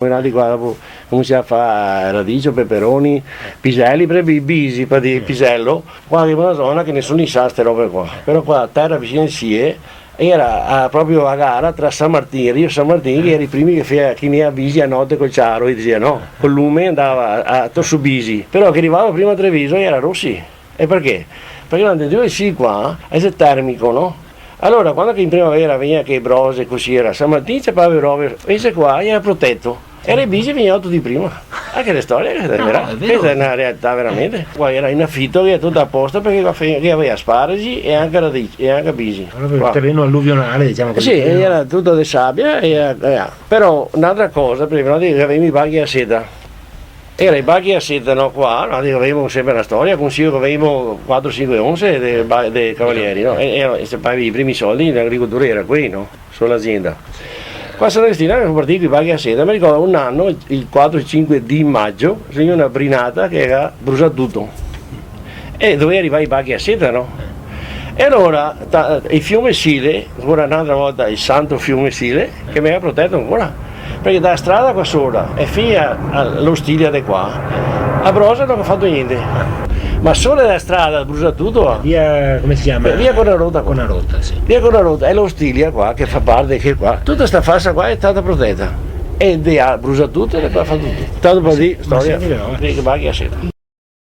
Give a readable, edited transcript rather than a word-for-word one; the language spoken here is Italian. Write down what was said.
Di qua dopo cominciamo a fare radice, peperoni, piselli, bisi di pisello. Qua arriva una zona che nessuno sa queste robe qua, però qua a terra vicino a Sie era proprio a gara tra San Martino, Rio San Martino, che era i primi che faceva chi ne ha bisi a notte col ciaro, e diceva no, col lume andava a su bisi, però che arrivava prima a Treviso era Rossi. E perché? Perché l'hanno detto sì qua è termico, no? Allora quando in primavera veniva che brose così era San Martino c'è proprio robe, e qua era protetto. Era i bisi venivano tutti prima. Anche le storie, questa è una realtà veramente. Qua era in affitto che è tutto apposta perché aveva asparagi e anche radici e anche bisi. Allora, il terreno alluvionale, diciamo così. Sì, era tutto di sabbia, però un'altra cosa, prima avevamo i baghi a seta. Era i baghi a seta no, qua, avevamo sempre la storia, consiglio che avevamo 4-5 onze dei cavalieri, no? E i primi soldi in agricoltura era qui, no? Sull'azienda. Qua a San Agostino erano partiti i baghi a seta, mi ricordo un anno, il 4-5 di maggio, c'era una brinata che era bruciato tutto e doveva arrivare i baghi a seta, no? E allora il fiume Sile, ancora un'altra volta il santo fiume Sile, che mi aveva protetto ancora, perché dalla strada qua sopra e fino allo stile di qua, a Brosa non ha fatto niente. Ma solo dalla strada brucia tutto. Via, come si chiama? Via Conarota. Conarota, sì. Via Conarota è l'Ostilia qua che fa parte che qua. Tutta questa fascia qua è stata protetta. E brucia tutto e poi fa tutto. Tanto per dire storia. Che baghi a seta.